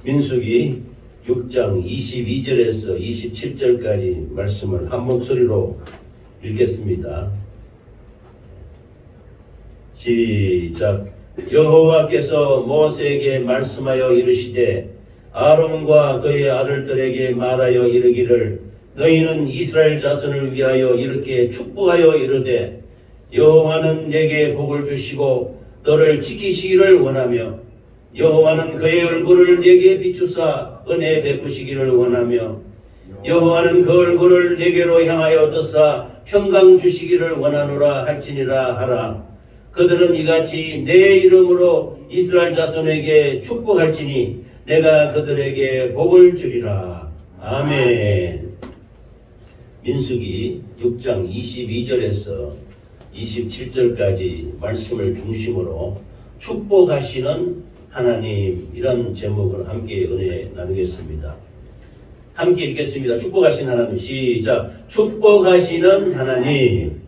민수기 6장 22절에서 27절까지 말씀을 한 목소리로 읽겠습니다. 시작. 여호와께서 모세에게 말씀하여 이르시되 아론과 그의 아들들에게 말하여 이르기를 너희는 이스라엘 자손을 위하여 이렇게 축복하여 이르되 여호와는 내게 복을 주시고 너를 지키시기를 원하며 여호와는 그의 얼굴을 내게 비추사 은혜 베푸시기를 원하며 여호와는 그 얼굴을 내게로 향하여 뜨사 평강 주시기를 원하노라 할지니라 하라. 그들은 이같이 내 이름으로 이스라엘 자손에게 축복할지니 내가 그들에게 복을 주리라. 아멘. 민수기 6장 22절에서 27절까지 말씀을 중심으로 축복하시는 하나님, 이런 제목을 함께 은혜 나누겠습니다. 함께 읽겠습니다. 축복하시는 하나님. 시작. 축복하시는 하나님.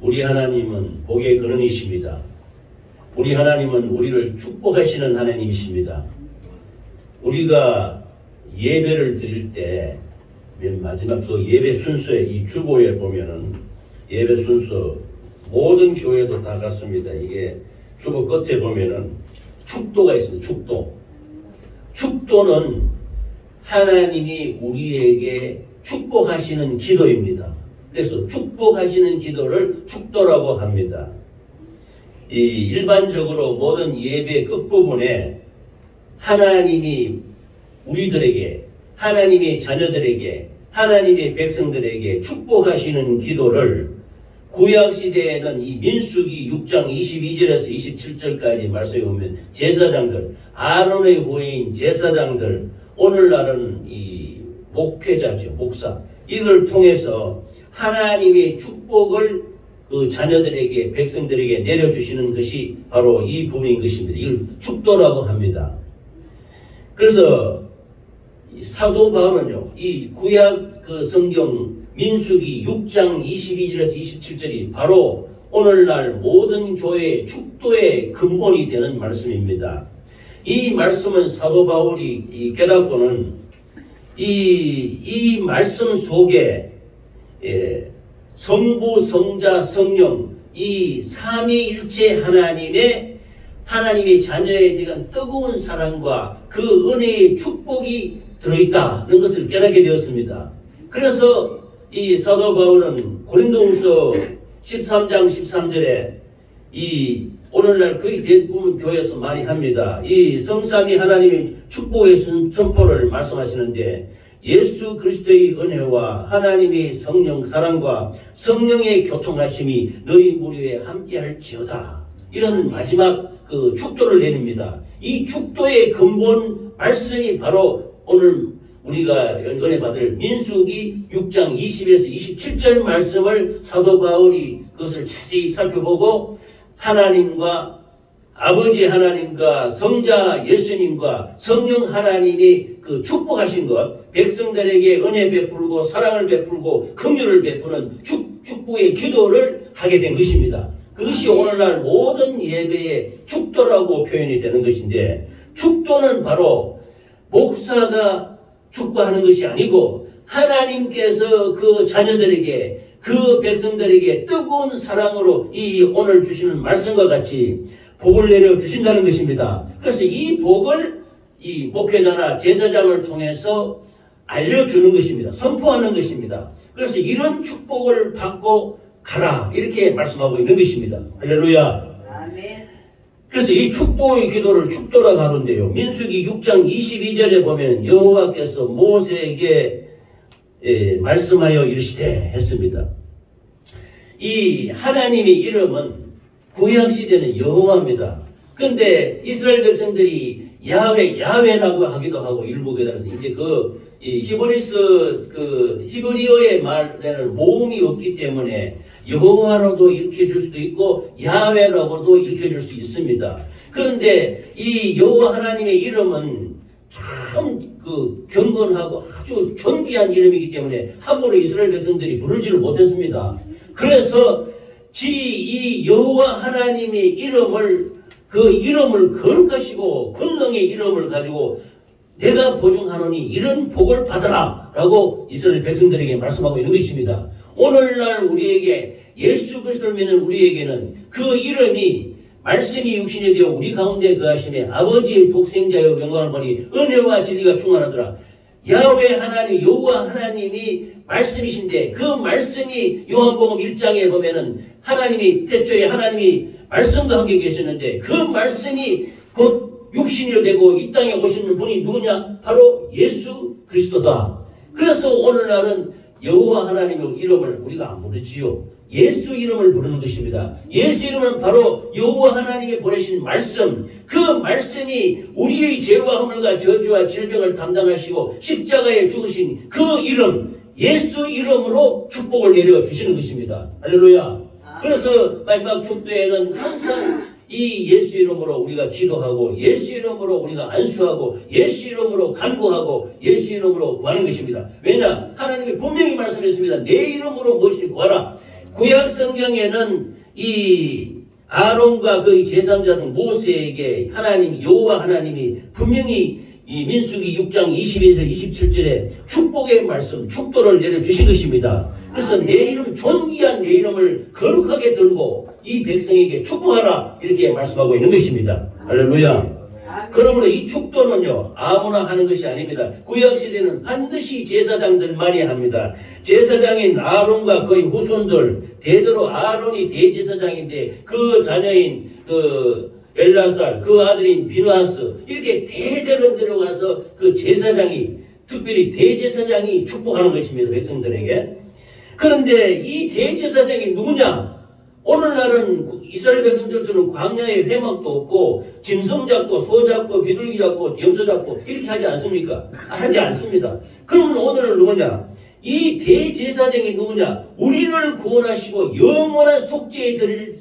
우리 하나님은 복의 근원이십니다. 우리 하나님은 우리를 축복하시는 하나님이십니다. 우리가 예배를 드릴 때 맨 마지막 그 예배 순서에 이 주보에 보면은 예배 순서 모든 교회도 다 같습니다. 이게 주보 끝에 보면은 축도가 있습니다. 축도. 축도는 하나님이 우리에게 축복하시는 기도입니다. 그래서 축복하시는 기도를 축도라고 합니다. 이 일반적으로 모든 예배 끝부분에 하나님이 우리들에게, 하나님의 자녀들에게, 하나님의 백성들에게 축복하시는 기도를 구약시대에는 이 민수기 6장 22절에서 27절까지 말씀해 보면 제사장들, 아론의 후예인 제사장들, 오늘날은 이 목회자죠, 목사, 이걸 통해서 하나님의 축복을 그 자녀들에게, 백성들에게 내려주시는 것이 바로 이 부분인 것입니다. 이걸 축도라고 합니다. 그래서 사도 바울은요, 이 구약 그 성경 민수기 6장 22절에서 27절이 바로 오늘날 모든 교회의 축도의 근본이 되는 말씀입니다. 이 말씀은 사도 바울이 깨닫고는 이 말씀 속에 성부, 성자, 성령 이 삼위일체 하나님의 자녀에 대한 뜨거운 사랑과 그 은혜의 축복이 들어있다는 것을 깨닫게 되었습니다. 그래서 이 사도 바울은 고린도후서 13장 13절에 이 오늘날 거의 대부분 교회에서 많이 합니다. 이 성삼위 하나님의 축복의 선포를 말씀하시는데 예수 그리스도의 은혜와 하나님의 성령 사랑과 성령의 교통하심이 너희 무리에 함께할지어다. 이런 마지막 그 축도를 내립니다. 이 축도의 근본 말씀이 바로 오늘 우리가 은혜 받을 민수기 6장 20에서 27절 말씀을 사도 바울이 그것을 자세히 살펴보고 하나님과 아버지 하나님과 성자 예수님과 성령 하나님이 그 축복하신 것, 백성들에게 은혜 베풀고 사랑을 베풀고 긍휼을 베푸는 축복의 기도를 하게 된 것입니다. 그것이 오늘날 모든 예배의 축도라고 표현이 되는 것인데, 축도는 바로 목사가 축복하는 것이 아니고 하나님께서 그 자녀들에게, 그 백성들에게 뜨거운 사랑으로 이 오늘 주시는 말씀과 같이 복을 내려 주신다는 것입니다. 그래서 이 복을 이 목회자나 제사장을 통해서 알려주는 것입니다. 선포하는 것입니다. 그래서 이런 축복을 받고 가라, 이렇게 말씀하고 있는 것입니다. 할렐루야. 아멘. 그래서 이 축복의 기도를 축도라고 하는데요, 민수기 6장 22절에 보면 여호와께서 모세에게 말씀하여 이르시되 했습니다. 이 하나님의 이름은 구약시대는 여호와입니다. 그런데 이스라엘 백성들이 야훼라고 하기도 하고, 일부 교단에서 이제 히브리어의 말에는 모음이 없기 때문에 여호와로도 읽혀줄 수도 있고 야훼라고도 읽혀줄 수 있습니다. 그런데 이 여호와 하나님의 이름은 참 경건하고 아주 존귀한 이름이기 때문에 함부로 이스라엘 백성들이 부르지를 못했습니다. 그래서 이 여호와 하나님의 이름을 그 이름을 거룩하시고 권능의 이름을 가지고 내가 보증하노니 이런 복을 받아라 라고 이스라엘 백성들에게 말씀하고 있는 것입니다. 오늘날 우리에게 예수 그리스도를 믿는 우리에게는 그 이름이 말씀이 육신이 되어 우리 가운데 거하심에 아버지의 독생자여 영광을 보니 은혜와 진리가 충만하더라. 야훼 하나님 여호와 하나님이 말씀이신데 그 말씀이 요한복음 1장에 보면은 하나님이 태초에 하나님이 말씀과 함께 계셨는데 그 말씀이 곧 육신이 되고 이 땅에 오시는 분이 누구냐? 바로 예수 그리스도다. 그래서 오늘날은 여호와 하나님의 이름을 우리가 안 부르지요. 예수 이름을 부르는 것입니다. 예수 이름은 바로 여호와 하나님이 보내신 말씀, 그 말씀이 우리의 죄와 허물과 저주와 질병을 담당하시고 십자가에 죽으신 그 이름, 예수 이름으로 축복을 내려 주시는 것입니다. 할렐루야. 그래서 마지막 축도에는 항상 이 예수 이름으로 우리가 기도하고 예수 이름으로 우리가 안수하고 예수 이름으로 간구하고 예수 이름으로 구하는 것입니다. 왜냐? 하나님이 분명히 말씀했습니다. 내 이름으로 무엇을 구하라. 구약 성경에는 이 아론과 그의 제3자는 모세에게 하나님 여호와 하나님이 분명히 이 민수기 6장 22절 27절에 축복의 말씀 축도를 내려주신 것입니다. 그래서 내 이름 존귀한 내 이름을 거룩하게 들고 이 백성에게 축복하라 이렇게 말씀하고 있는 것입니다. 할렐루야. 그러므로 이 축도는요 아무나 하는 것이 아닙니다. 구약시대는 반드시 제사장들만이 합니다. 제사장인 아론과 그의 후손들 대대로 아론이 대제사장인데 그 자녀인 엘라살 그 아들인 비느하스 이렇게 대대로 들어가서 그 제사장이 특별히 대제사장이 축복하는 것입니다. 백성들에게. 그런데 이 대제사장이 누구냐? 오늘날은 이스라엘 백성들처럼 광야에 회막도 없고 짐승 잡고 소 잡고 비둘기 잡고 염소 잡고 이렇게 하지 않습니까? 하지 않습니다. 그러면 오늘은 누구냐? 이 대제사장이 누구냐? 우리를 구원하시고 영원한 속죄에 드릴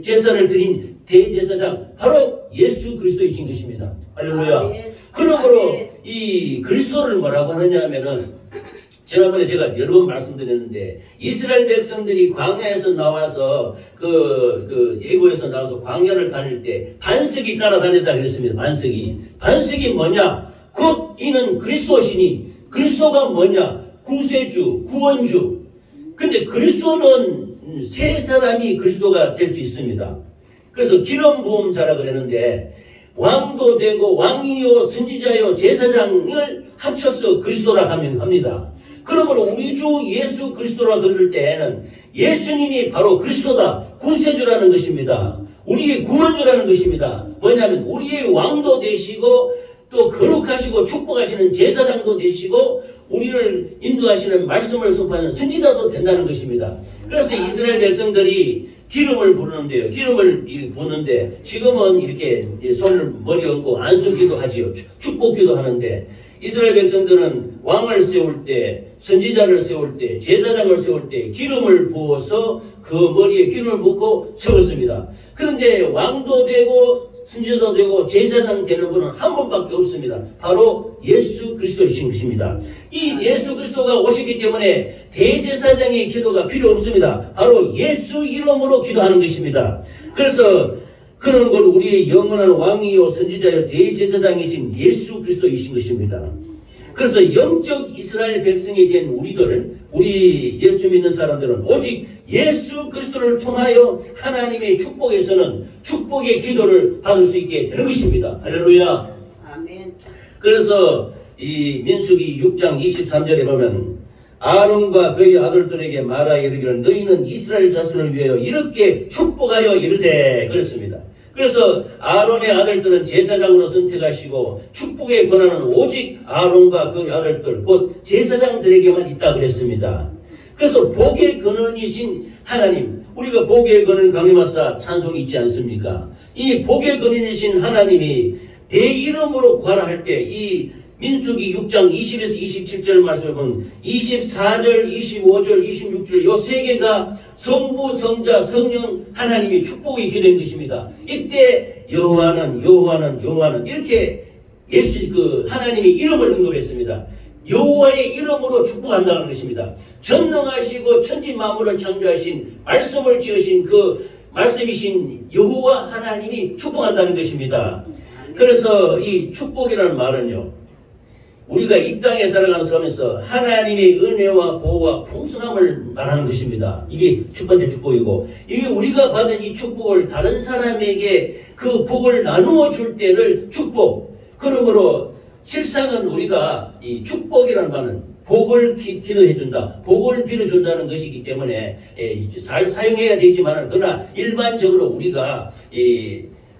제사를 드린 대제사장 바로 예수 그리스도이신 것입니다. 할렐루야. 그러므로 이 그리스도를 뭐라고 하느냐 하면은 지난번에 제가 여러 번 말씀드렸는데 이스라엘 백성들이 광야에서 나와서 애굽에서 나와서 광야를 다닐 때 반석이 따라다녔다 그랬습니다. 반석이 뭐냐? 곧 이는 그리스도시니 그리스도가 뭐냐? 구세주, 구원주. 근데 그리스도는 세 사람이 그리스도가 될 수 있습니다. 그래서 기름 부음자라 그랬는데 왕도 되고 왕이요 선지자요 제사장을 합쳐서 그리스도라 하면 합니다. 그러므로 우리 주 예수 그리스도라 그럴 때에는 예수님이 바로 그리스도다. 구세주라는 것입니다. 우리의 구원주라는 것입니다. 뭐냐면 우리의 왕도 되시고 또 거룩하시고 축복하시는 제사장도 되시고 우리를 인도하시는 말씀을 선포하는 선지자도 된다는 것입니다. 그래서 이스라엘 백성들이 기름을 부르는데요. 기름을 부는데 지금은 이렇게 손을 머리에 얹고 안수기도 하지요. 축복기도 하는데 이스라엘 백성들은 왕을 세울 때, 선지자를 세울 때, 제사장을 세울 때 기름을 부어서 그 머리에 기름을 붓고 세웠습니다. 그런데 왕도 되고 선지자도 되고 제사장 되는 분은 한 분밖에 없습니다. 바로 예수 그리스도이신 것입니다. 이 예수 그리스도가 오셨기 때문에 대제사장의 기도가 필요 없습니다. 바로 예수 이름으로 기도하는 것입니다. 그래서 그런 건 우리의 영원한 왕이요 선지자요 대제사장이신 예수 그리스도이신 것입니다. 그래서 영적 이스라엘 백성이 된 우리 예수 믿는 사람들은 오직 예수 그리스도를 통하여 하나님의 축복에서는 축복의 기도를 받을 수 있게 되는 것입니다. 할렐루야. 아멘. 그래서 이 민수기 6장 23절에 보면 아론과 그의 아들들에게 말하여 이르기를 너희는 이스라엘 자손을 위하여 이렇게 축복하여 이르되 그랬습니다. 그래서 아론의 아들들은 제사장으로 선택하시고 축복의 권한은 오직 아론과 그의 아들들 곧 제사장들에게만 있다 그랬습니다. 그래서 복의 근원이신 하나님, 우리가 복의 근원 강림하사 찬송이 있지 않습니까? 이 복의 근원이신 하나님이 내 이름으로 구하라 할 때 이 민수기 6장 20에서 27절 말씀을 보면 24절, 25절, 26절 요 세 개가 성부, 성자, 성령 하나님이 축복이 기도인 것입니다. 이때 여호와는 이렇게 하나님의 이름을 언급했습니다. 여호와의 이름으로 축복한다는 것입니다. 전능하시고 천지 만물을 창조하신 말씀을 지으신 그 말씀이신 여호와 하나님이 축복한다는 것입니다. 그래서 이 축복이라는 말은요, 우리가 이 땅에 살아가면서 하나님의 은혜와 보호와 풍성함을 말하는 것입니다. 이게 첫 번째 축복이고, 이게 우리가 받은 이 축복을 다른 사람에게 그 복을 나누어 줄 때를 축복. 그러므로 실상은 우리가 이 축복이라는 말은 복을 기도해 준다, 복을 빌어준다는 것이기 때문에 잘 사용해야 되지만, 그러나 일반적으로 우리가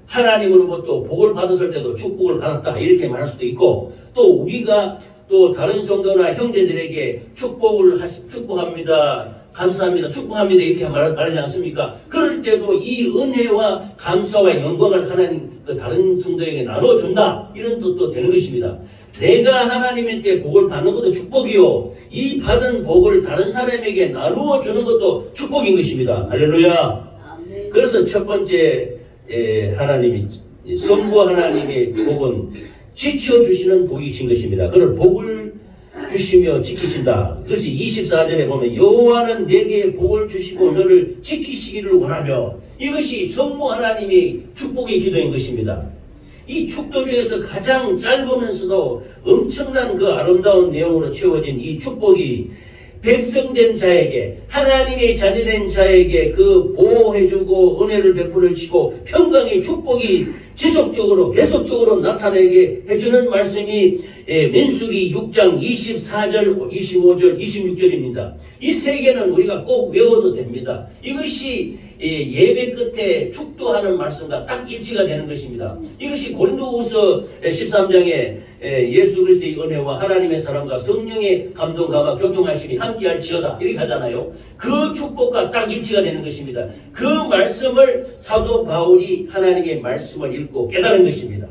하나님으로부터 복을 받았을 때도 축복을 받았다 이렇게 말할 수도 있고, 또 우리가 또 다른 성도나 형제들에게 축복합니다, 감사합니다, 축복합니다 이렇게 말하지 않습니까? 그럴 때도 이 은혜와 감사와 영광을 하나님 다른 성도에게 나눠준다 이런 뜻도 되는 것입니다. 내가 하나님한테 복을 받는 것도 축복이요, 이 받은 복을 다른 사람에게 나누어 주는 것도 축복인 것입니다. 할렐루야. 그래서 첫 번째 하나님이 성부 하나님의 복은 지켜주시는 복이신 것입니다. 그걸 복을 주시며 지키신다. 그래서 24절에 보면 여호와는 내게 복을 주시고 너를 지키시기를 원하며, 이것이 성부 하나님의 축복의 기도인 것입니다. 이 축도 중에서 가장 짧으면서도 엄청난 그 아름다운 내용으로 채워진 이 축복이 백성된 자에게, 하나님의 자녀된 자에게 그 보호해주고 은혜를 베풀어 주시고 평강의 축복이 지속적으로 계속적으로 나타나게 해주는 말씀이 민수기 6장 24절, 25절, 26절입니다. 이 세 개는 우리가 꼭 외워도 됩니다. 이것이 예배 끝에 축도하는 말씀과 딱 일치가 되는 것입니다. 이것이 고린도후서 13장에 예수 그리스도의 은혜와 하나님의 사랑과 성령의 감동 감화 교통하심이 함께할지어다 이렇게 하잖아요. 그 축복과 딱 일치가 되는 것입니다. 그 말씀을 사도 바울이 하나님의 말씀을 읽고 깨달은 것입니다.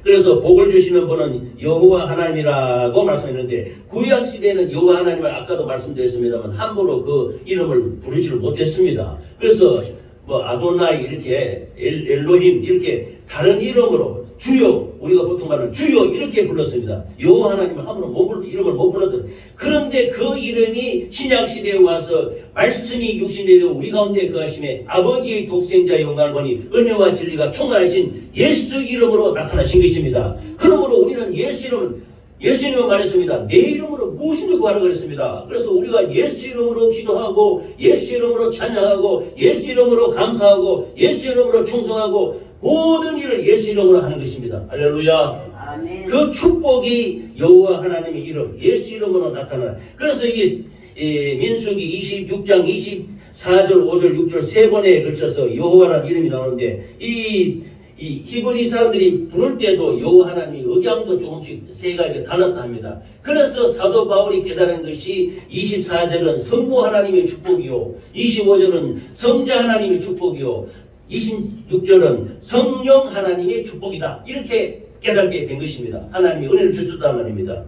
그래서 복을 주시는 분은 여호와 하나님이라고 말씀했는데, 구약시대에는 여호와 하나님을 아까도 말씀드렸습니다만 함부로 그 이름을 부르지를 못했습니다. 그래서 뭐 아도나이 이렇게 엘로힘 이렇게 다른 이름으로 주여, 우리가 보통 말하는 주여 이렇게 불렀습니다. 여호와 하나님을 함부로 이름을 못 불렀던. 그런데 그 이름이 신약시대에 와서 말씀이 육신이 되어 우리 가운데 거하심에 아버지의 독생자 영광을 보니 은혜와 진리가 충만하신 예수 이름으로 나타나신 것입니다. 그러므로 우리는 예수님은 말했습니다. 내 이름으로 무엇을 구하라 그랬습니다. 그래서 우리가 예수 이름으로 기도하고 예수 이름으로 찬양하고 예수 이름으로 감사하고 예수 이름으로 충성하고 모든 일을 예수 이름으로 하는 것입니다. 할렐루야. 아멘. 그 축복이 여호와 하나님의 이름 예수 이름으로 나타나. 그래서 이 민수기 26장 24절 5절 6절 세 번에 걸쳐서 여호와라는 이름이 나오는데, 이 히브리 사람들이 부를 때도 여호와 하나님이 억양도 조금씩 세 가지 달랐다 합니다. 그래서 사도 바울이 깨달은 것이 24절은 성부 하나님의 축복이요, 25절은 성자 하나님의 축복이요, 26절은 성령 하나님의 축복이다. 이렇게 깨닫게 된 것입니다. 하나님이 은혜를 주셨단 말입니다.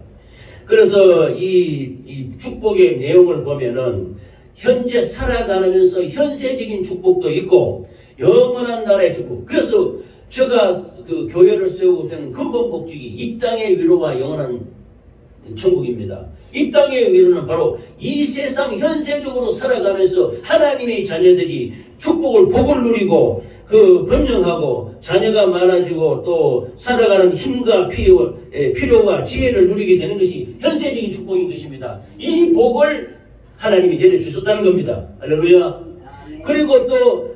그래서 이 축복의 내용을 보면은 현재 살아가면서 현세적인 축복도 있고 영원한 나라의 축복. 그래서 제가 그 교회를 세우고 되는 근본 목적이 이 땅의 위로와 영원한 천국입니다. 이 땅의 위로는 바로 이 세상 현세적으로 살아가면서 하나님의 자녀들이 축복을 복을 누리고 그 번영하고 자녀가 많아지고 또 살아가는 힘과 필요와 지혜를 누리게 되는 것이 현세적인 축복인 것입니다. 이 복을 하나님이 내려주셨다는 겁니다. 할렐루야. 그리고 또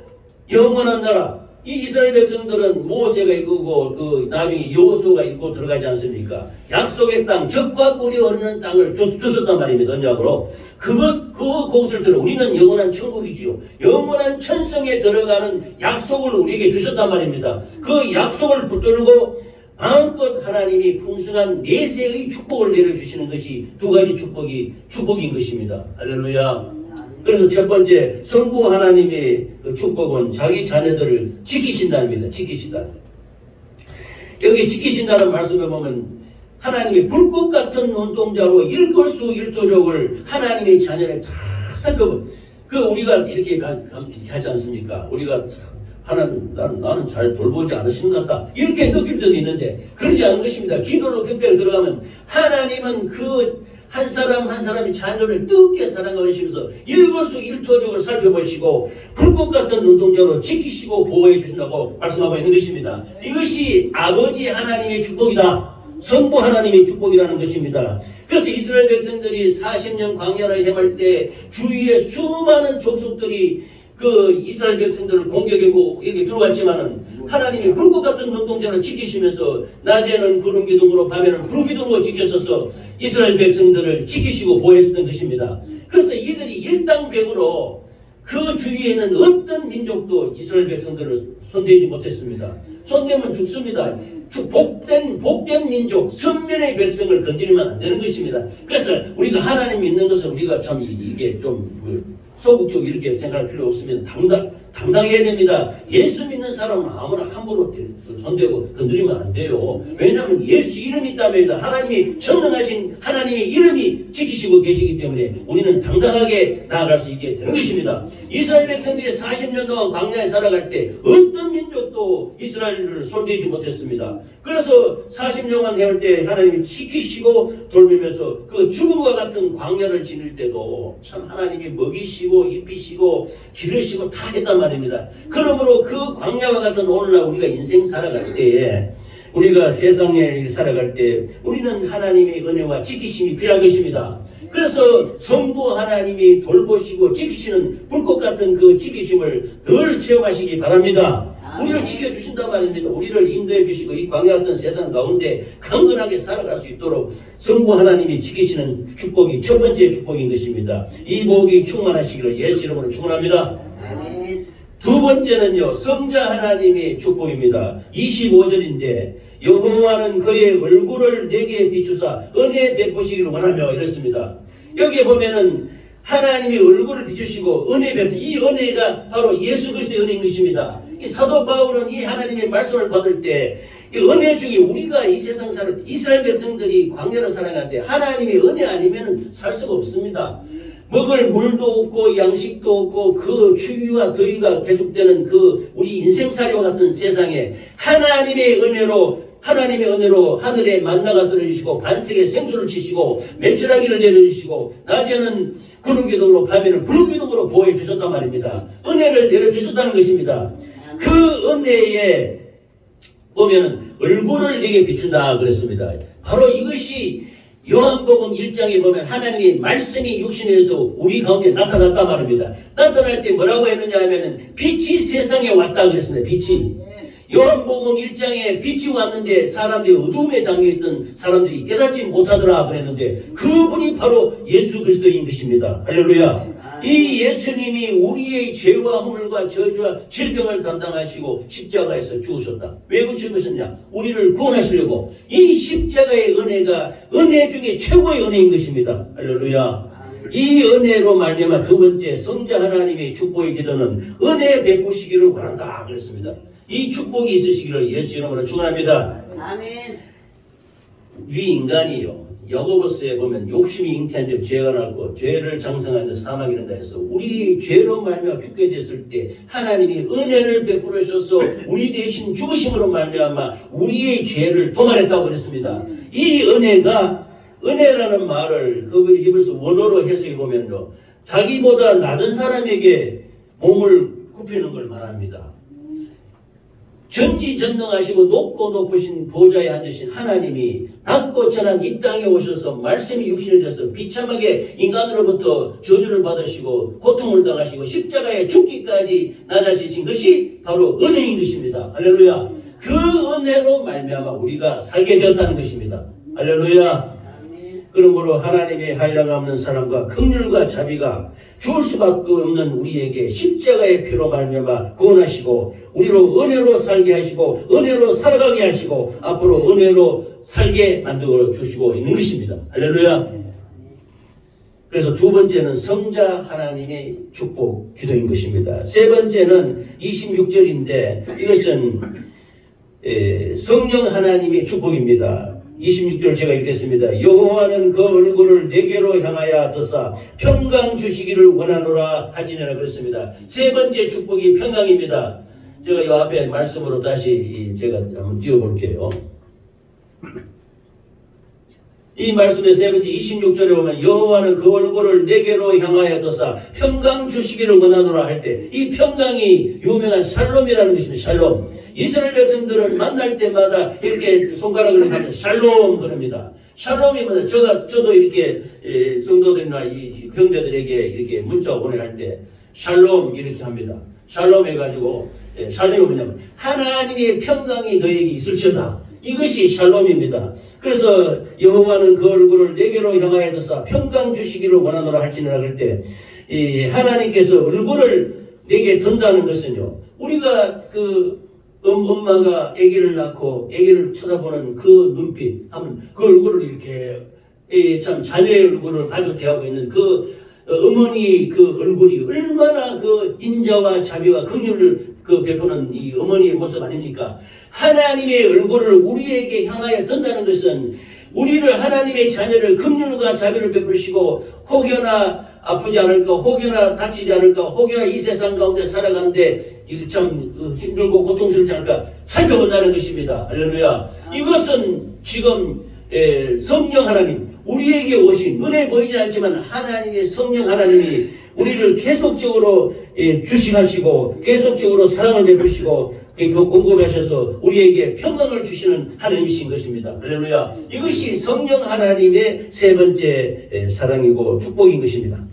영원한 나라, 이 이스라엘 백성들은 모세가 이끄고 그 나중에 여호수아가 이끌고 들어가지 않습니까? 약속의 땅, 젖과 꿀이 흐르는 땅을 주셨단 말입니다. 언약으로. 그것을 들어 우리는 영원한 천국이지요. 영원한 천성에 들어가는 약속을 우리에게 주셨단 말입니다. 그 약속을 붙들고 마음껏 하나님이 풍성한 내세의 축복을 내려주시는 것이 두 가지 축복인 것입니다. 할렐루야. 그래서 첫 번째 성부 하나님의 그 축복은 자기 자녀들을 지키신다입니다. 지키신다. 여기 지키신다는 말씀에 보면 하나님의 불꽃 같은 눈동자로 일거수일투족을 하나님의 자녀를 다 살펴본. 우리가 이렇게 하지 않습니까? 우리가 나는 잘 돌보지 않으신 것 같다. 이렇게 느낄 때도 있는데 그러지 않은 것입니다. 기도로 격대로 들어가면 하나님은 그 한 사람 한 사람이 자녀를 뜨겁게 사랑하시면서 일거수일투족을 살펴보시고 불꽃 같은 눈동자로 지키시고 보호해 주신다고 말씀하고 있는 것입니다. 이것이 아버지 하나님의 축복이다. 성부 하나님의 축복이라는 것입니다. 그래서 이스라엘 백성들이 40년 광야를 헤맬 때 주위에 수많은 족속들이 그 이스라엘 백성들을 공격하고 여기 들어왔지만은 하나님이 불꽃 같은 눈동자를 지키시면서 낮에는 구름 기둥으로 밤에는 불 기둥으로 지켰어서 이스라엘 백성들을 지키시고 보호했던 것입니다. 그래서 이들이 일당백으로 그 주위에 있는 어떤 민족도 이스라엘 백성들을 손대지 못했습니다. 손대면 죽습니다. 복된 민족, 선면의 백성을 건드리면 안 되는 것입니다. 그래서 우리가 하나님 믿는 것은 우리가 참 이게 좀 소극적으로 이렇게 생각할 필요 없습니다. 당당해야 됩니다. 예수 믿는 사람은 아무나 함부로 손대고 건드리면 안 돼요. 왜냐하면 예수 이름이 있다면 하나님이 전능하신 하나님의 이름이 지키시고 계시기 때문에 우리는 당당하게 나아갈 수 있게 되는 것입니다. 이스라엘 백성들이 40년 동안 광야에 살아갈 때 어떤 민족도 이스라엘을 손대지 못했습니다. 그래서 40년간 해올 때 하나님이 지키시고 돌보면서 그 죽음과 같은 광야를 지닐 때도 참 하나님이 먹이시고 입히시고 기르시고 다 했단 말입니다. 그러므로 그 광야와 같은 오늘날 우리가 인생 살아갈 때에 우리가 세상에 살아갈 때 우리는 하나님의 은혜와 지키심이 필요한 것입니다. 그래서 성부 하나님이 돌보시고 지키시는 불꽃 같은 그 지키심을 늘 체험하시기 바랍니다. 우리를 지켜주신단 말입니다. 우리를 인도해 주시고 이 광야 같은 세상 가운데 강건하게 살아갈 수 있도록 성부 하나님이 지키시는 축복이 첫 번째 축복인 것입니다. 이 복이 충만하시기를 예수 이름으로 축원합니다. 두 번째는요, 성자 하나님의 축복입니다. 25절인데 여호와는 그의 얼굴을 내게 비추사 은혜 베푸시기를 원하며 이랬습니다. 여기에 보면은 하나님이 얼굴을 비추시고 은혜 베푸, 이 은혜가 바로 예수 그리스도의 은혜인 것입니다. 이 사도 바울은 이 하나님의 말씀을 받을 때 이 은혜 중에 우리가 이 세상 사는 이스라엘 백성들이 광야를 살아가는데 하나님의 은혜 아니면 살 수가 없습니다. 먹을 물도 없고 양식도 없고 그 추위와 더위가 계속되는 그 우리 인생살이와 같은 세상에 하나님의 은혜로 하늘에 만나가 떨어지시고 반석에 생수를 치시고 메추라기를 내려주시고 낮에는 구름기둥으로 밤에는 불기둥으로 보호해 주셨단 말입니다. 은혜를 내려주셨다는 것입니다. 그 은혜에 보면은 얼굴을 내게 비춘다 그랬습니다. 바로 이것이 요한복음 1장에 보면 하나님의 말씀이 육신에서 우리 가운데 나타났단 말입니다. 나타날 때 뭐라고 했느냐 하면은 빛이 세상에 왔다 그랬습니다. 빛이. 요한복음 1장에 빛이 왔는데 사람들이 어둠에 잠겨있던 사람들이 깨닫지 못하더라 그랬는데 그분이 바로 예수 그리스도인 것입니다. 할렐루야. 이 예수님이 우리의 죄와 허물과 저주와 질병을 담당하시고 십자가에서 죽으셨다. 왜 죽으셨냐? 우리를 구원하시려고. 이 십자가의 은혜가 은혜 중에 최고의 은혜인 것입니다. 할렐루야. 이 은혜로 말미암아 두 번째 성자 하나님의 축복의 기도는 은혜 베푸시기를 원한다 그랬습니다. 이 축복이 있으시기를 예수 이름으로 축원합니다. 아멘. 위 인간이요. 야고보서에 보면 욕심이 잉태한 즉 죄가 났고 죄를 장성한 즉 사망이 이른다 해서 우리 죄로 말미암아 죽게 됐을 때 하나님이 은혜를 베풀으셔서 우리 대신 죽으심으로 말미암아 우리의 죄를 도말했다고 그랬습니다. 이 은혜라는 말을 그 히브리서 원어로 해석해 보면요, 자기보다 낮은 사람에게 몸을 굽히는 걸 말합니다. 전지전능하시고 높고 높으신 보좌에 앉으신 하나님이 낮고 천한 이 땅에 오셔서 말씀이 육신이 되어서 비참하게 인간으로부터 저주를 받으시고 고통을 당하시고 십자가에 죽기까지 낮아지신 것이 바로 은혜인 것입니다. 할렐루야. 그 은혜로 말미암아 우리가 살게 되었다는 것입니다. 할렐루야. 그러므로 하나님의 한량 없는 사랑과 긍휼과 자비가 죽을 수밖에 없는 우리에게 십자가의 피로 말미암아 구원하시고 우리로 은혜로 살게 하시고 은혜로 살아가게 하시고 앞으로 은혜로 살게 만들어 주시고 있는 것입니다. 할렐루야. 그래서 두 번째는 성자 하나님의 축복 기도인 것입니다. 세 번째는 26절인데 이것은 성령 하나님의 축복입니다. 26절 제가 읽겠습니다. 여호와는 그 얼굴을 내게로 향하여 드사 평강 주시기를 원하노라 할지니라 그랬습니다. 세 번째 축복이 평강입니다. 제가 이 앞에 말씀으로 다시 제가 한번 띄워볼게요. 이 말씀의 세 번째 26절에 보면 여호와는 그 얼굴을 내게로 향하여 둬사 평강 주시기를 원하노라 할 때 이 평강이 유명한 샬롬이라는 것입니다. 샬롬. 이스라엘 백성들은 만날 때마다 이렇게 손가락을 하면 샬롬 그럽니다. 샬롬이 뭐냐? 저도 이렇게 성도들이나 이 형제들에게 이렇게 문자 보내할 때 샬롬 이렇게 합니다. 샬롬 해가지고 샬롬이 뭐냐면 하나님의 평강이 너에게 있을지어다. 이것이 샬롬입니다. 그래서 여호와는 그 얼굴을 내게로 향하여 둬사 평강 주시기를 원하노라 할지니라 그럴 때 이 하나님께서 얼굴을 내게 든다는 것은요. 우리가 엄마가 아기를 낳고 아기를 쳐다보는 그 눈빛 하면 그 얼굴을 이렇게 참 자녀의 얼굴을 아주 대하고 있는 그 어머니 그 얼굴이 얼마나 그 인자와 자비와 긍휼을 베푸는 이 어머니의 모습 아닙니까? 하나님의 얼굴을 우리에게 향하여 든다는 것은 우리를 하나님의 자녀를 긍휼과 자비를 베푸시고 혹여나 아프지 않을까, 혹여나 다치지 않을까, 혹여나 이 세상 가운데 살아가는데 참 힘들고 고통스럽지 않을까 살펴본다는 것입니다. 할렐루야. 이것은 지금 성령 하나님, 우리에게 오신 눈에 보이지 않지만 하나님의 성령 하나님이 우리를 계속적으로 주시하시고 계속적으로 사랑을 베푸시고 공급하셔서 우리에게 평강을 주시는 하나님이신 것입니다. 할렐루야. 이것이 성령 하나님의 세 번째 사랑이고 축복인 것입니다.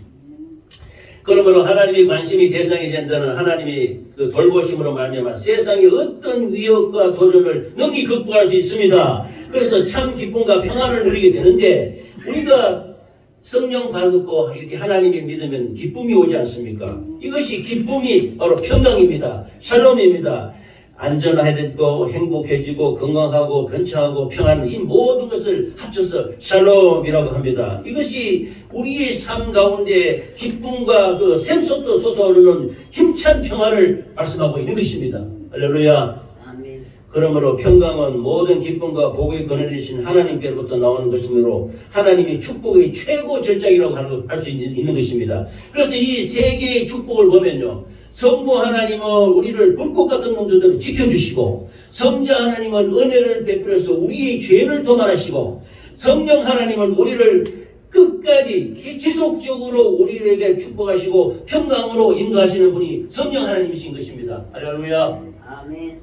그러므로 하나님의 관심이 대상이 된다는 하나님이 그 돌보심으로 말미암아 세상의 어떤 위협과 도전을 능히 극복할 수 있습니다. 그래서 참 기쁨과 평안을 누리게 되는데 우리가 성령 받고 이렇게 하나님을 믿으면 기쁨이 오지 않습니까? 이것이 기쁨이 바로 평강입니다. 샬롬입니다. 안전해지고 행복해지고 건강하고 번창하고 평안 이 모든 것을 합쳐서 샬롬이라고 합니다. 이것이 우리의 삶 가운데 기쁨과 그 샘솟도 솟아오르는 힘찬 평안을 말씀하고 있는 것입니다. 할렐루야. 아멘. 그러므로 평강은 모든 기쁨과 복의 근원이신 하나님께로부터 나오는 것이므로 하나님이 축복의 최고 절정이라고 할 수 있는 것입니다. 그래서 이 세 개의 축복을 보면요. 성부 하나님은 우리를 불꽃 같은 놈들을 지켜주시고 성자 하나님은 은혜를 베풀어서 우리의 죄를 도말하시고 성령 하나님은 우리를 끝까지 지속적으로 우리에게 축복하시고 평강으로 인도하시는 분이 성령 하나님이신 것입니다. 할렐루야. 아멘.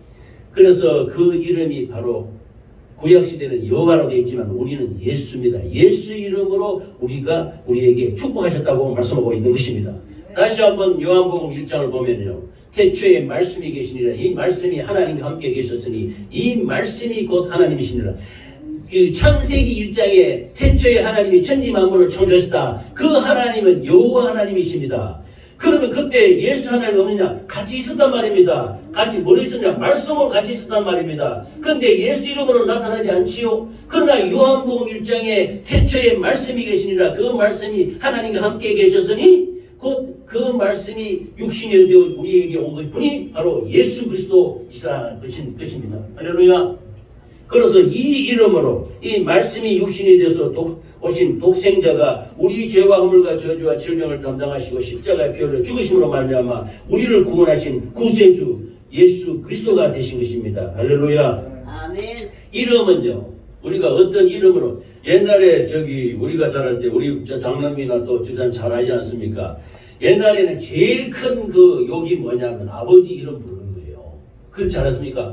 그래서 그 이름이 바로 구약시대는 여호와라고 되어 있지만 우리는 예수입니다. 예수 이름으로 우리에게 축복하셨다고 말씀하고 있는 것입니다. 다시 한번 요한복음 1장을 보면요. 태초에 말씀이 계시니라. 이 말씀이 하나님과 함께 계셨으니 이 말씀이 곧 하나님이시니라. 그 창세기 1장에 태초에 하나님이 천지 만물을 창조하셨다. 그 하나님은 여호와 하나님이십니다. 그러면 그때 예수 하나님 없느냐? 같이 있었단 말입니다. 같이 뭘 있었냐? 말씀으로 같이 있었단 말입니다. 그런데 예수 이름으로 나타나지 않지요? 그러나 요한복음 1장에 태초에 말씀이 계시니라. 그 말씀이 하나님과 함께 계셨으니 곧 그 말씀이 육신이 되어 우리에게 온 분이 바로 예수 그리스도이시라는 것입니다. 할렐루야. 그래서 이 이름으로 이 말씀이 육신이 되어서 오신 독생자가 우리 죄와 허물과 저주와 질병을 담당하시고 십자가에 피흘려 죽으심으로 말미암아 우리를 구원하신 구세주 예수 그리스도가 되신 것입니다. 할렐루야. 아멘. 이름은요. 우리가 어떤 이름으로 옛날에 우리가 자랄 때 우리 장남이나 또 주장 잘 알지 않습니까? 옛날에는 제일 큰 그 욕이 뭐냐면 아버지 이름 부르는 거예요. 그건 잘 아십니까?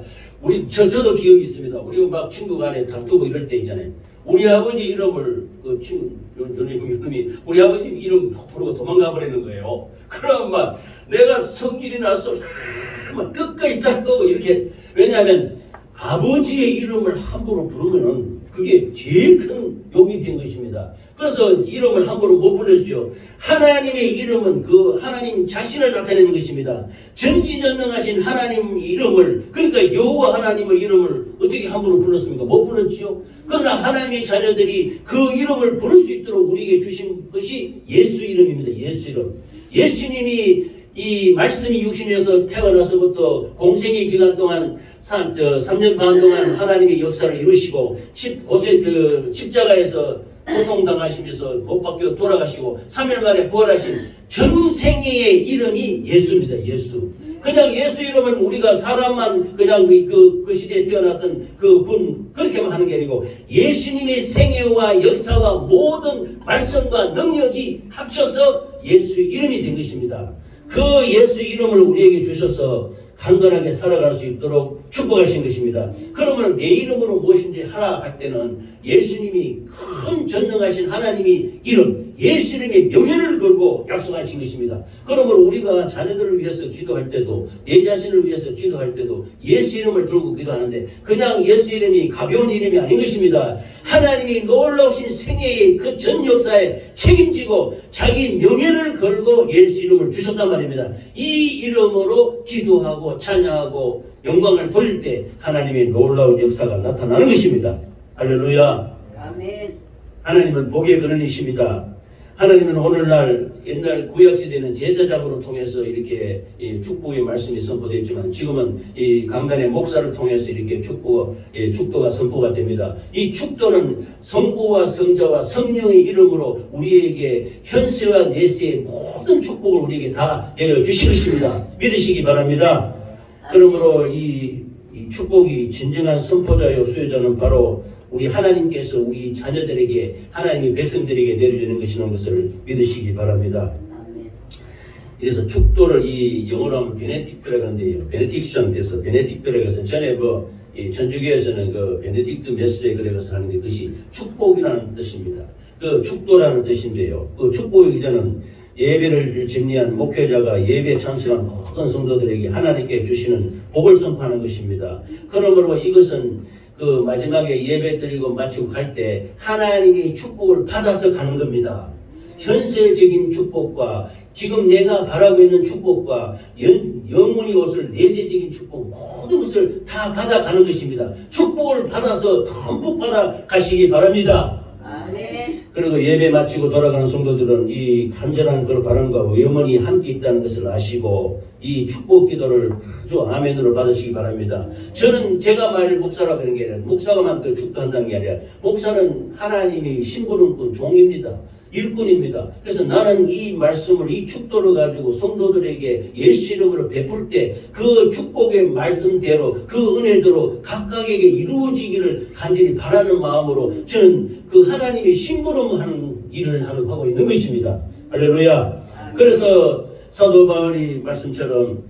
저도 기억이 있습니다. 우리 막 친구 간에 다투고 이럴 때 있잖아요. 우리 아버지 이름을 이름이 우리 아버지 이름 부르고 도망가 버리는 거예요. 그럼 막 내가 성질이 나서 막 끝까지 닦고 이렇게 왜냐하면 아버지의 이름을 함부로 부르면은 그게 제일 큰 욕이 된 것입니다. 그래서 이름을 함부로 못 부르죠. 하나님의 이름은 그 하나님 자신을 나타내는 것입니다. 전지전능하신 하나님 이름을 그러니까 여호와 하나님의 이름을 어떻게 함부로 불렀습니까? 못 불렀지요. 그러나 하나님의 자녀들이 그 이름을 부를 수 있도록 우리에게 주신 것이 예수 이름입니다. 예수 이름. 예수님이 이 말씀이 육신에서 태어나서부터 공생의 기간 동안 3년 반 동안 하나님의 역사를 이루시고 십자가에서 고통당하시면서 못 박혀 돌아가시고 3일 만에 부활하신 전생애의 이름이 예수입니다. 예수. 그냥 예수 이름은 우리가 사람만 그냥 그 시대에 태어났던 그 분 그렇게만 하는 게 아니고 예수님의 생애와 역사와 모든 말씀과 능력이 합쳐서 예수 이름이 된 것입니다. 그 예수 이름을 우리에게 주셔서 강건하게 살아갈 수 있도록 축복하신 것입니다. 그러면 내 이름으로 무엇인지 하라 할 때는 예수님이 큰 전능하신 하나님이 이름 예수님의 명예를 걸고 약속하신 것입니다. 그러면 우리가 자녀들을 위해서 기도할 때도 내 자신을 위해서 기도할 때도 예수 이름을 들고 기도하는데 그냥 예수 이름이 가벼운 이름이 아닌 것입니다. 하나님이 놀라우신 생애의 그 전 역사에 책임지고 자기 명예를 걸고 예수 이름을 주셨단 말입니다. 이 이름으로 기도하고 찬양하고 영광을 돌릴 때 하나님의 놀라운 역사가 나타나는 것입니다. 할렐루야. 아멘. 하나님은 복의 근원이십니다. 하나님은 오늘날 옛날 구약시대는 제사장으로 통해서 이렇게 축복의 말씀이 선포되었지만 지금은 이 강단의 목사를 통해서 이렇게 축도가 선포가 됩니다. 이 축도는 성부와 성자와 성령의 이름으로 우리에게 현세와 내세의 모든 축복을 우리에게 다 내려주실 것입니다. 믿으시기 바랍니다. 그러므로 이 축복이 진정한 선포자요 수요자는 바로 우리 하나님께서 우리 자녀들에게 하나님의 백성들에게 내려주는 것이라는 것을 믿으시기 바랍니다. 그래서 축도를 이 영어로 하면 베네딕트라고 하는데요. 베네딕션 돼서 베네딕트라고 해서 전에 이 천주교에서는 그 베네딕트 메스에 그래서 하는 게 그것이 축복이라는 뜻입니다. 그 축도라는 뜻인데요. 그 축복의 기도는 예배를 집리한 목회자가 예배에 참석한 모든 성도들에게 하나님께 주시는 복을 선포하는 것입니다. 그러므로 이것은 그 마지막에 예배 드리고 마치고 갈 때 하나님의 축복을 받아서 가는 겁니다. 현세적인 축복과 지금 내가 바라고 있는 축복과 영원히 옷을 내세적인 축복 모든 것을 다 받아가는 것입니다. 축복을 받아서 듬뿍 받아 가시기 바랍니다. 아멘. 그리고 예배 마치고 돌아가는 성도들은 이 간절한 그 바람과 영원히 함께 있다는 것을 아시고 이 축복 기도를 아주 아멘으로 받으시기 바랍니다. 저는 제가 목사라고 하는 게 아니라 목사가만 그 축도한다는 게 아니라 목사는 하나님이 심부름꾼 종입니다. 일꾼입니다. 그래서 나는 이 말씀을 이 축도를 가지고 성도들에게 예수 이름으로 베풀 때 그 축복의 말씀대로 그 은혜대로 각각에게 이루어지기를 간절히 바라는 마음으로 저는 그 하나님의 심부름하는 일을 하고 있는 것입니다. 할렐루야. 그래서 사도 바울이 말씀처럼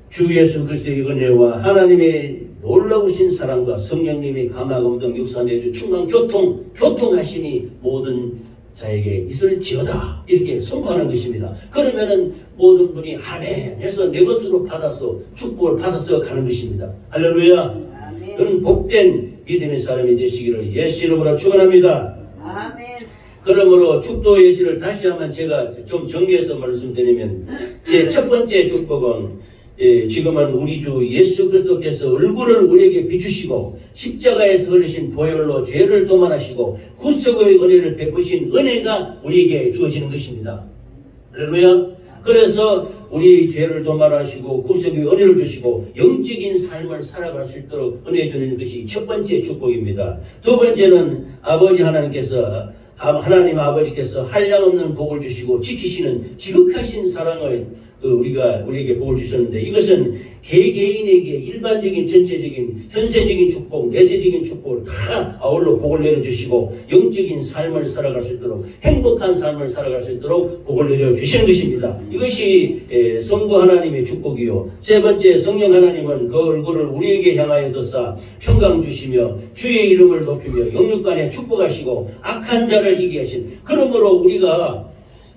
주 예수 그리스도의 은혜와 하나님의 놀라우신 사랑과 성령님의 감화감동 육산내주 충만 교통하심이 모든 자에게 있을지어다 이렇게 선포하는 것입니다. 그러면은 모든 분이 아멘 해서 내 것으로 받아서 축복을 받아서 가는 것입니다. 할렐루야. 그런 복된 믿음의 사람이 되시기를 예수 이름으로 축원합니다. 아멘. 그러므로 축도 예시를 다시 한번 제가 좀 정리해서 말씀드리면 제 첫 번째 축복은 지금은 우리 주 예수 그리스도께서 얼굴을 우리에게 비추시고 십자가에서 흘리신 보혈로 죄를 도말하시고 구속의 은혜를 베푸신 은혜가 우리에게 주어지는 것입니다. 할렐루야. 그래서 우리 죄를 도말하시고 구속의 은혜를 주시고 영적인 삶을 살아갈 수 있도록 은혜 주는 것이 첫 번째 축복입니다. 두 번째는 아버지 하나님 아버지께서 한량없는 복을 주시고 지키시는 지극하신 사랑을 우리에게 복을 주셨는데 이것은 개개인에게 일반적인 전체적인 현세적인 축복 내세적인 축복을 다 아울러 복을 내려주시고 영적인 삶을 살아갈 수 있도록 행복한 삶을 살아갈 수 있도록 복을 내려주시는 것입니다. 이것이 성부 하나님의 축복이요. 세 번째 성령 하나님은 그 얼굴을 우리에게 향하여 둬사 평강 주시며 주의 이름을 높이며 영육간에 축복하시고 악한 자를 이기게 하신. 그러므로 우리가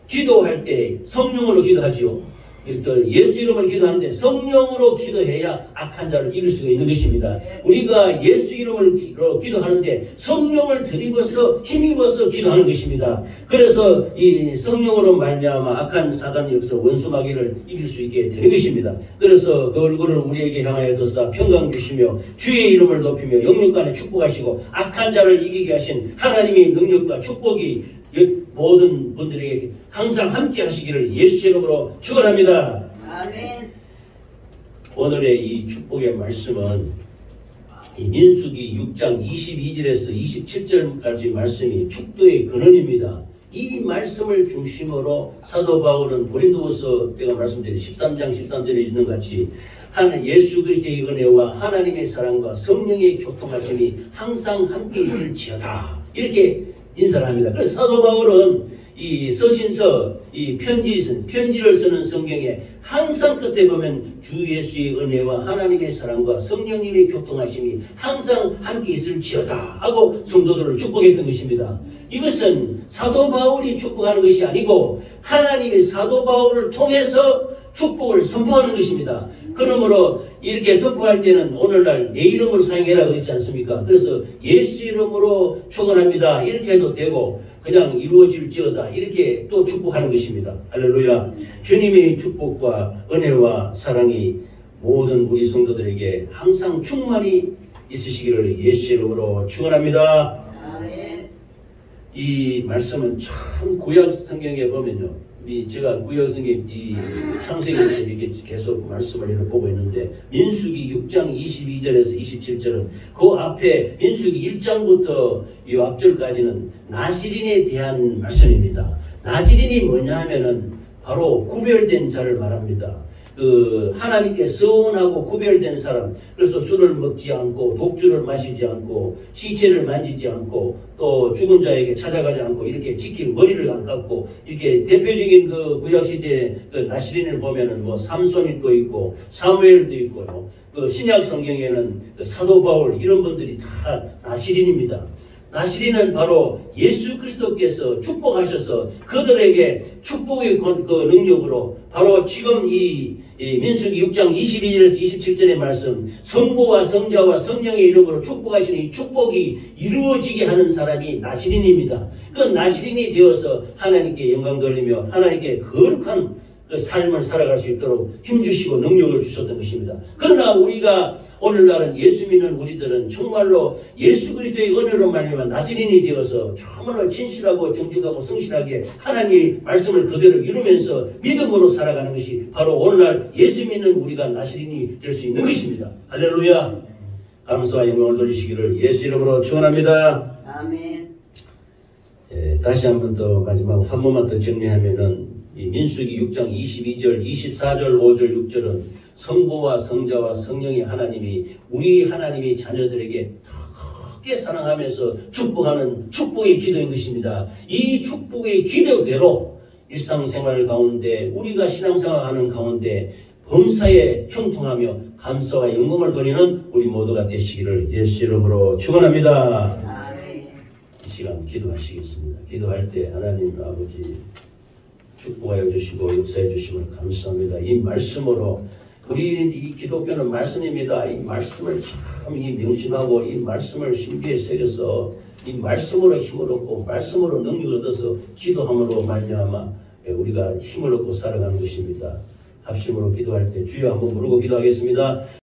기도할 때 성령으로 기도하지요. 예수 이름으로 기도하는데 성령으로 기도해야 악한 자를 이길 수가 있는 것입니다. 우리가 예수 이름으로 기도하는데 성령을 힘입어서 기도하는 것입니다. 그래서 이 성령으로 말미암아 악한 사단이 여기서 원수마귀를 이길 수 있게 되는 것입니다. 그래서 그 얼굴을 우리에게 향하여 둬사 평강 주시며 주의 이름을 높이며 영육간에 축복하시고 악한 자를 이기게 하신 하나님의 능력과 축복이 모든 분들에게 항상 함께 하시기를 예수 이름으로 축원합니다. 아멘. 오늘의 이 축복의 말씀은 이 민수기 6장 22절에서 27절까지 말씀이 축도의 근원입니다. 이 말씀을 중심으로 사도 바울은 고린도후서 제가 말씀드린 13장 13절에 있는 같이 예수 그리스도의 은혜와 하나님의 사랑과 성령의 교통하심이 항상 함께 있을지어다 이렇게 인사를 합니다. 그래서 사도 바울은 이 서신서, 이 편지를 쓰는 성경에 항상 끝에 보면 주 예수의 은혜와 하나님의 사랑과 성령님의 교통하심이 항상 함께 있을지어다 하고 성도들을 축복했던 것입니다. 이것은 사도 바울이 축복하는 것이 아니고 하나님의 사도 바울을 통해서 축복을 선포하는 것입니다. 그러므로 이렇게 선포할 때는 오늘날 내 이름으로 사용해라 그랬지 않습니까? 그래서 예수 이름으로 축원합니다 이렇게 해도 되고 그냥 이루어질지어다 이렇게 또 축복하는 것입니다. 할렐루야. 주님의 축복과 은혜와 사랑이 모든 우리 성도들에게 항상 충만히 있으시기를 예수 이름으로 축원합니다. 아멘. 이 말씀은 참 구약 성경에 보면요. 제가 구약 성경 이 창세기에서 이렇게 계속 말씀을 이렇게 보고 있는데 민수기 6장 22절에서 27절은 그 앞에 민수기 1장부터 이 앞절까지는 나시린에 대한 말씀입니다. 나시린이 뭐냐 하면은 바로 구별된 자를 말합니다. 하나님께 서운하고 구별된 사람, 그래서 술을 먹지 않고 독주를 마시지 않고 시체를 만지지 않고 또 죽은 자에게 찾아가지 않고 이렇게 지키고 머리를 안 깎고 이렇게 대표적인 구약시대 나시린을 보면은 뭐 삼손도 있고 사무엘도 있고요. 신약 성경에는 사도 바울 이런 분들이 다 나시린입니다. 나시린은 바로 예수 그리스도께서 축복하셔서 그들에게 축복의 능력으로 바로 지금 이 민수기 6장 22절에서 27절의 말씀 성부와 성자와 성령의 이름으로 축복하시는 이 축복이 이루어지게 하는 사람이 나시린입니다. 그 나시린이 되어서 하나님께 영광 돌리며 하나님께 거룩한 그 삶을 살아갈 수 있도록 힘주시고 능력을 주셨던 것입니다. 그러나 우리가 오늘날은 예수 믿는 우리들은 정말로 예수 그리스도의 은혜로 말미암아 나시린이 되어서 정말로 진실하고 정직하고 성실하게 하나님의 말씀을 그대로 이루면서 믿음으로 살아가는 것이 바로 오늘날 예수 믿는 우리가 나시린이 될 수 있는 것입니다. 할렐루야. 감사와 영광을 돌리시기를 예수 이름으로 축원합니다. 아멘. 다시 한 번 더 마지막 한 번만 더 정리하면은 이 민수기 6장 22절, 24절, 5절, 6절은 성부와 성자와 성령의 하나님이 우리 하나님의 자녀들에게 크게 사랑하면서 축복하는 축복의 기도인 것입니다. 이 축복의 기도대로 일상생활 가운데 우리가 신앙생활하는 가운데 범사에 형통하며 감사와 영광을 돌리는 우리 모두가 되시기를 예수 이름으로 축원합니다. 아멘. 이 시간 기도하시겠습니다. 기도할 때 하나님 아버지 축복하여 주시고 역사해 주심을 감사합니다. 이 말씀으로 우리 이 기독교는 말씀입니다. 이 말씀을 참 명심하고 이 말씀을 신비에 새겨서 이 말씀으로 힘을 얻고 말씀으로 능력을 얻어서 기도함으로 말미암아 우리가 힘을 얻고 살아가는 것입니다. 합심으로 기도할 때 주여 한번 부르고 기도하겠습니다.